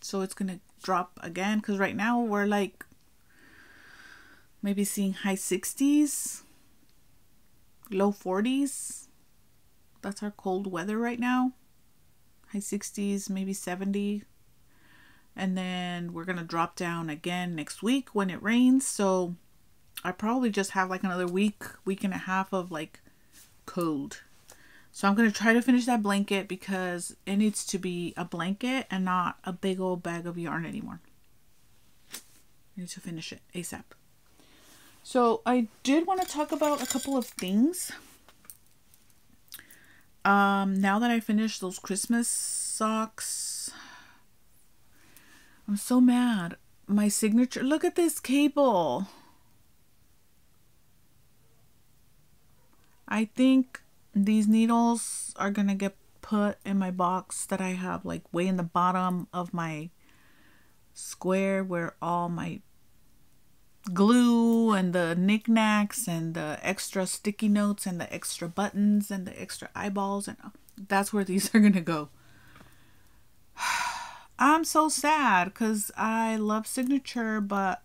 so it's gonna drop again because right now we're like maybe seeing high 60s, low 40s. That's our cold weather right now. High 60s, maybe 70. And then we're gonna drop down again next week when it rains. So I probably just have like another week and a half of like cold. So I'm going to try to finish that blanket because it needs to be a blanket and not a big old bag of yarn anymore. I need to finish it ASAP. So I did want to talk about a couple of things. Now that I finished those Christmas socks, I'm so mad. My signature, look at this cable. I think these needles are gonna get put in my box that I have like way in the bottom of my square where all my glue and the knickknacks and the extra sticky notes and the extra buttons and the extra eyeballs, and that's where these are gonna go. I'm so sad because I love signature, but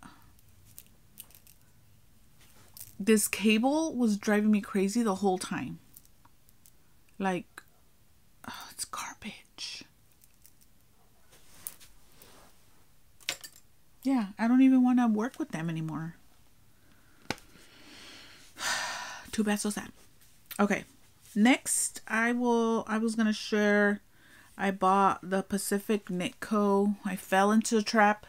this cable was driving me crazy the whole time. Like, oh, it's garbage. Yeah, I don't even want to work with them anymore. Too bad, so sad. Okay, next I was gonna share. I bought the Pacific Knit Co. I fell into the trap,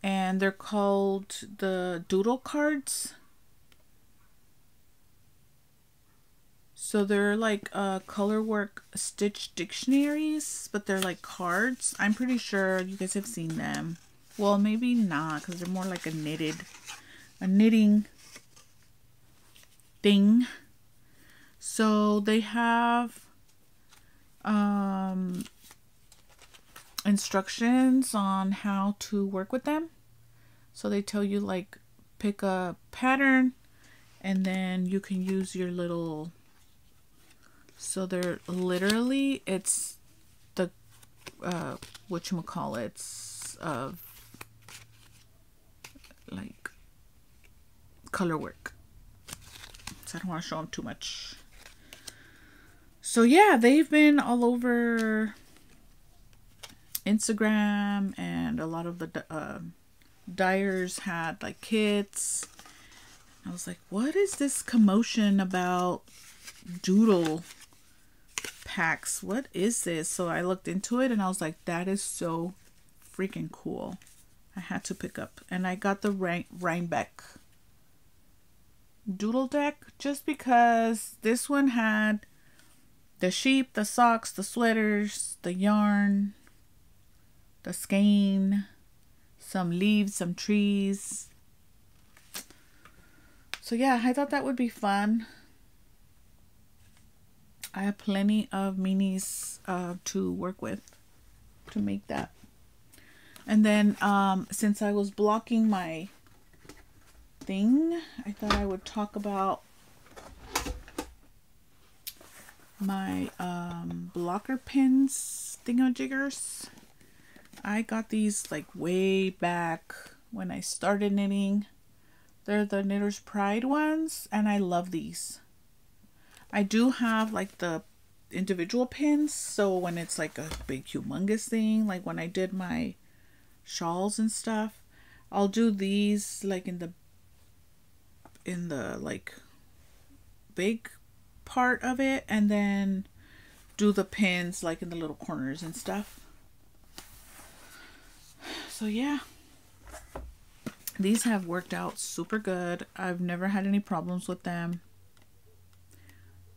and they're called the doodle cards. So they're like color work stitch dictionaries, but they're like cards. I'm pretty sure you guys have seen them. Well, maybe not, because they're more like a knitting thing. So they have instructions on how to work with them. So they tell you like pick a pattern, and then you can use your little. So they're literally, it's the whatchamacallits of like color work. So I don't want to show them too much. So yeah, they've been all over Instagram, and a lot of the dyers had like kits. I was like, what is this commotion about doodle packs? What is this? So I looked into it and I was like, that is so freaking cool. I had to pick up, and I got the Rhinebeck doodle deck just because this one had the sheep, the socks, the sweaters, the yarn, the skein. some leaves, some trees. So yeah, I thought that would be fun. I have plenty of minis to work with to make that. And then since I was blocking my thing, I thought I would talk about my blocker pins thingajiggers. I got these like way back when I started knitting. They're the Knitter's Pride ones, and I love these. I do have like the individual pins, so when it's like a big humongous thing, like when I did my shawls and stuff, I'll do these like in the like big part of it, and then do the pins like in the little corners and stuff. So yeah, these have worked out super good. I've never had any problems with them.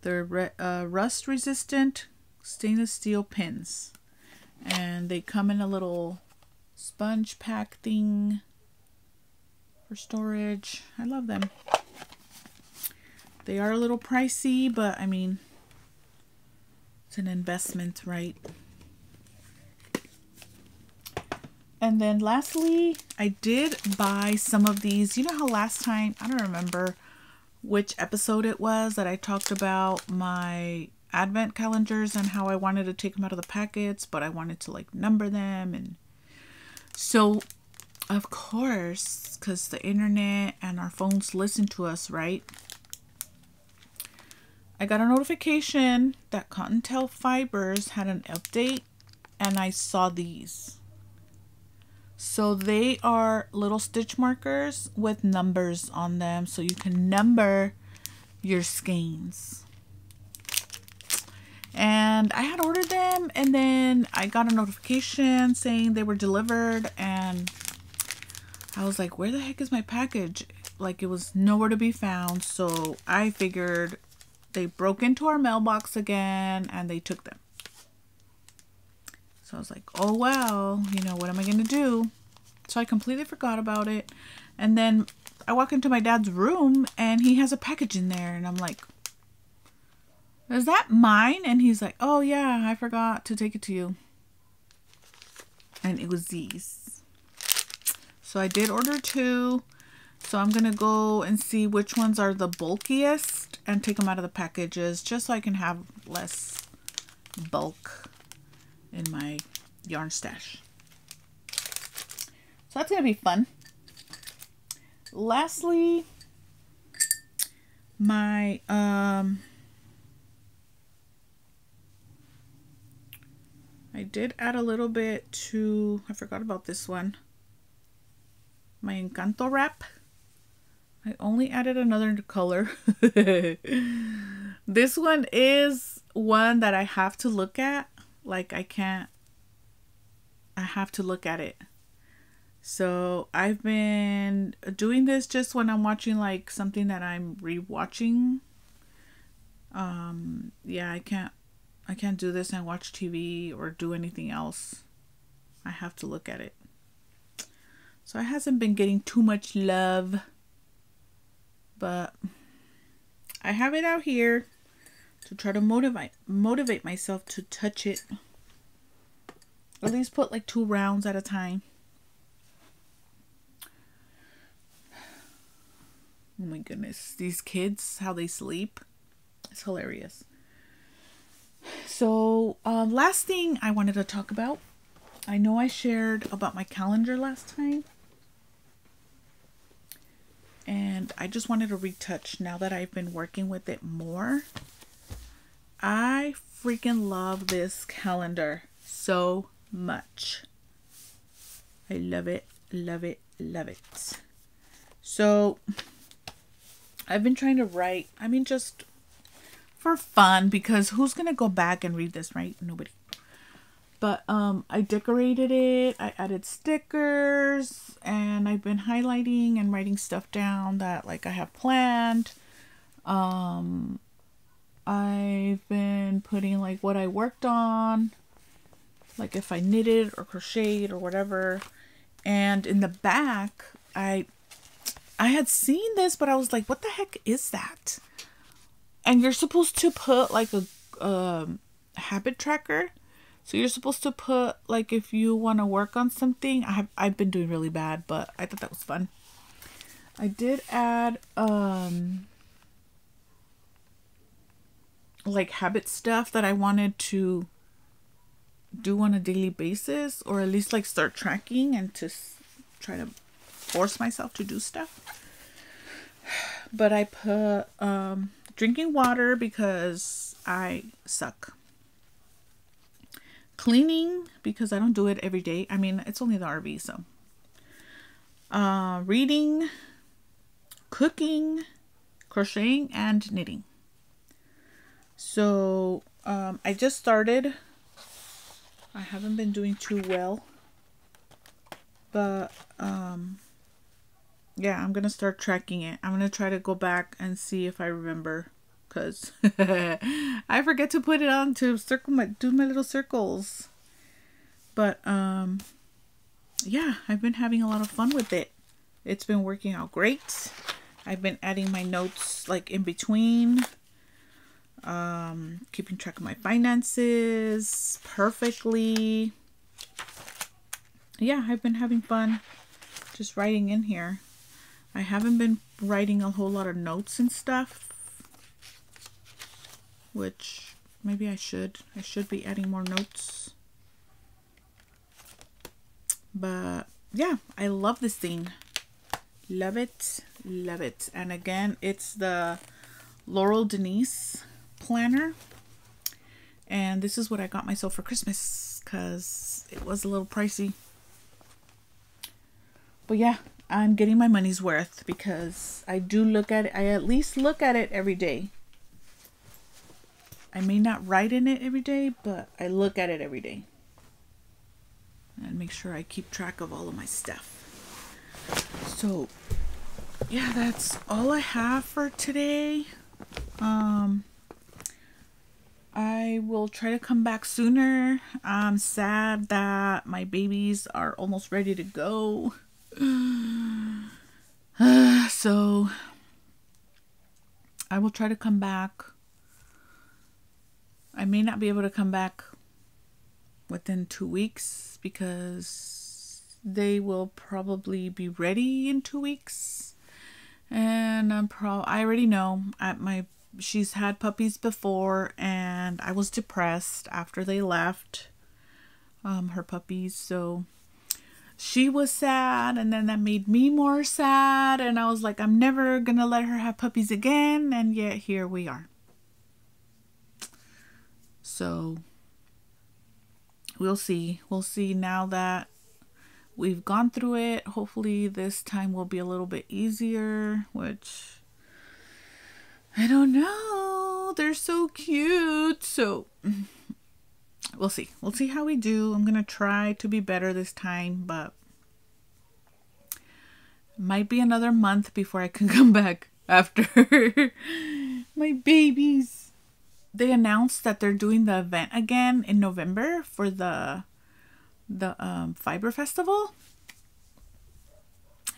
They're rust resistant stainless steel pins, and they come in a little sponge pack thing for storage. I love them. They are a little pricey, but I mean, it's an investment, right? And then lastly, I did buy some of these. You know how last time, I don't remember which episode it was, that I talked about my advent calendars and how I wanted to take them out of the packets, but I wanted to like number them. And so of course, because the internet and our phones listen to us, right? I got a notification that Cottontail Fibers had an update, and I saw these. So they are little stitch markers with numbers on them, so you can number your skeins. And I had ordered them, and then I got a notification saying they were delivered, and I was like, where the heck is my package? Like, it was nowhere to be found. So I figured they broke into our mailbox again and they took them. So I was like, oh well, you know, what am I going to do? So I completely forgot about it. And then I walk into my dad's room and he has a package in there, and I'm like, is that mine? And he's like, oh yeah, I forgot to take it to you. And it was these. So I did order 2. So I'm going to go and see which ones are the bulkiest and take them out of the packages, just so I can have less bulk in my yarn stash. So that's going to be fun. Lastly, my I did add a little bit to, I forgot about this one, my Encanto wrap. I only added another color. This one is one that I have to look at. Like, I have to look at it. So I've been doing this just when I'm watching like something that I'm rewatching. Yeah, I can't do this and watch TV or do anything else. I have to look at it. So it hasn't been getting too much love, but I have it out here to try to motivate myself to touch it. At least put like 2 rounds at a time. Oh my goodness, these kids, how they sleep, it's hilarious. So last thing I wanted to talk about, I know I shared about my calendar last time, and I just wanted to retouch now that I've been working with it more. I freaking love this calendar so much. I love it, love it, love it. So I've been trying to write, I mean, just for fun, because who's gonna go back and read this, right? Nobody. But I decorated it, I added stickers, and I've been highlighting and writing stuff down that like I have planned. I've been putting like what I worked on, like if I knitted or crocheted or whatever. And in the back, I had seen this, but I was like, what the heck is that? And you're supposed to put like a habit tracker. So you're supposed to put like if you want to work on something. I've been doing really bad, but I thought that was fun. I did add like habit stuff that I wanted to do on a daily basis, or at least like start tracking and to try to force myself to do stuff. But I put drinking water because I suck. Cleaning because I don't do it every day. I mean, it's only the RV, so. Reading, cooking, crocheting, and knitting. So I just started. I haven't been doing too well, but yeah, I'm gonna start tracking it. I'm gonna try to go back and see if I remember, because I forget to put it on to do my little circles. But yeah, I've been having a lot of fun with it. It's been working out great. I've been adding my notes like in between, keeping track of my finances perfectly. Yeah, I've been having fun just writing in here. I haven't been writing a whole lot of notes and stuff, which maybe I should. I should be adding more notes. But yeah, I love this thing. Love it. Love it. And again, it's the Laurel Denise planner. And this is what I got myself for Christmas because it was a little pricey. But yeah, I'm getting my money's worth because I do look at it. I at least look at it every day. I may not write in it every day, but I look at it every day. And make sure I keep track of all of my stuff. So, yeah, that's all I have for today. I will try to come back sooner. I'm sad that my babies are almost ready to go. So I will try to come back. I may not be able to come back within 2 weeks because they will probably be ready in 2 weeks. And I already know she's had puppies before, and I was depressed after they left her puppies, so she was sad, and then that made me more sad, and I was like, I'm never gonna let her have puppies again, and yet here we are. So we'll see. We'll see now that we've gone through it. Hopefully this time will be a little bit easier, which I don't know. They're so cute. So we'll see. We'll see how we do. I'm going to try to be better this time, but might be another month before I can come back after my babies. They announced that they're doing the event again in November for the Fiber Festival.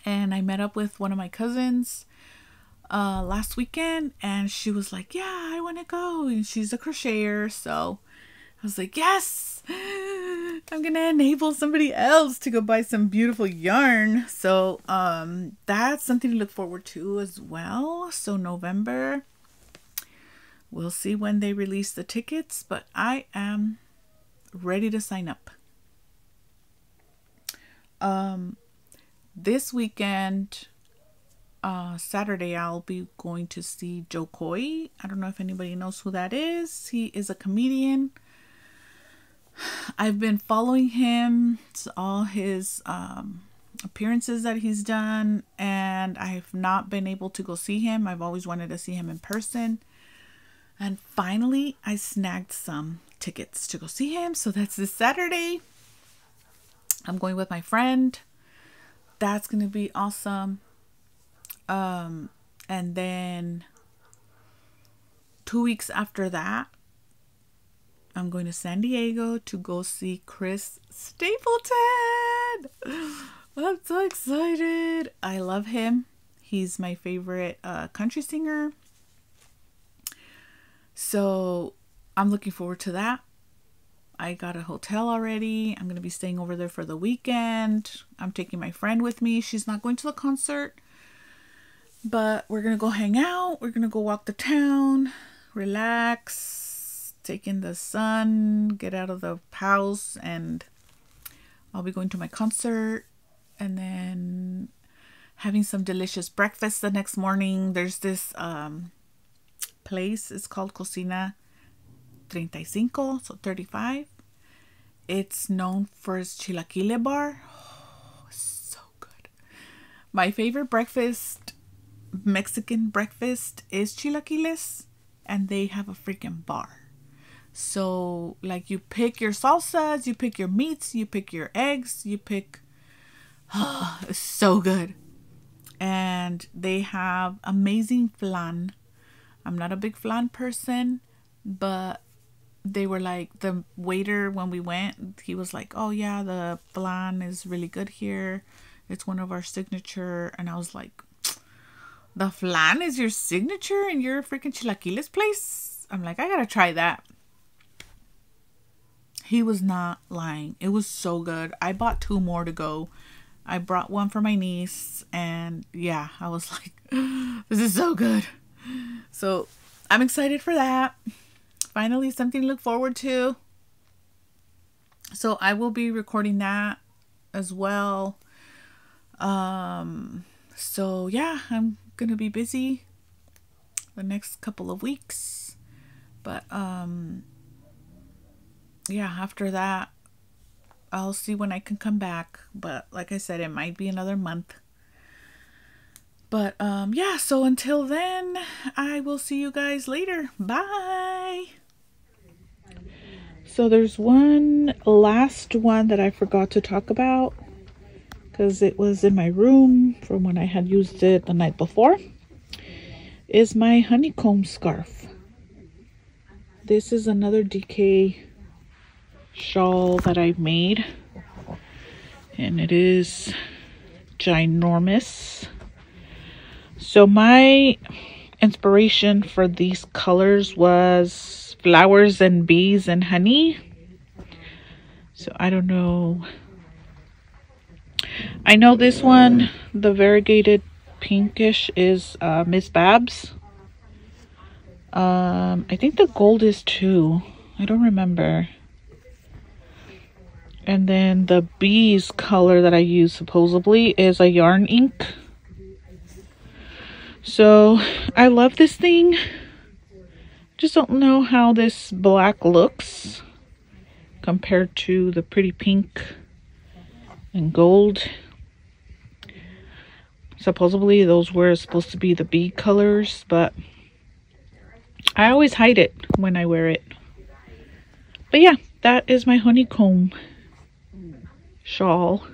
And I met up with one of my cousins last weekend, and she was like, yeah, I want to go. And she's a crocheter, so I was like, yes, I'm gonna enable somebody else to go buy some beautiful yarn. So that's something to look forward to as well. So November, we'll see when they release the tickets, but I am ready to sign up. This weekend, Saturday, I'll be going to see Joe Coy. I don't know if anybody knows who that is. He is a comedian. I've been following him to all his appearances that he's done, and I've not been able to go see him. I've always wanted to see him in person, and finally I snagged some tickets to go see him. So that's this Saturday. I'm going with my friend. That's gonna be awesome. And then 2 weeks after that, I'm going to San Diego to go see Chris Stapleton. I'm so excited. I love him. He's my favorite country singer. So I'm looking forward to that. I got a hotel already. I'm going to be staying over there for the weekend. I'm taking my friend with me. She's not going to the concert, but we're going to go hang out. We're going to go walk the town, relax, take in the sun, get out of the house, and I'll be going to my concert and then having some delicious breakfast the next morning. There's this place. It's called Cocina 35, so 35. It's known for its chilaquile bar. Oh, so good. My favorite breakfast, Mexican breakfast, is chilaquiles, and they have a freaking bar. So, like, you pick your salsas, you pick your meats, you pick your eggs, you pick... Oh, it's so good. And they have amazing flan. I'm not a big flan person, but they were like, the waiter, when we went, he was like, oh yeah, the flan is really good here. It's one of our signature. And I was like, the flan is your signature in your freaking chilaquiles place? I'm like, I gotta try that. He was not lying. It was so good. I bought 2 more to go. I brought one for my niece, and yeah, I was like, this is so good. So I'm excited for that. Finally, something to look forward to. So I will be recording that as well. So yeah, I'm gonna be busy the next couple of weeks, but yeah, after that I'll see when I can come back. But like I said, it might be another month. But yeah, so until then, I will see you guys later. Bye. So there's one last one that I forgot to talk about because it was in my room from when I had used it the night before. Is my honeycomb scarf. This is another DK shawl that I've made, and it is ginormous. So my inspiration for these colors was flowers and bees and honey. So I don't know. I know this one, the variegated pinkish, is Miss Babs. I think the gold is too. I don't remember. And then the bees color that I use supposedly is a yarn ink. So I love this thing. Just don't know how this black looks compared to the pretty pink and gold. Supposedly those were supposed to be the bee colors, but I always hide it when I wear it. But yeah, that is my honeycomb shawl.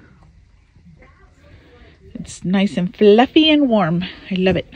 It's nice and fluffy and warm. I love it.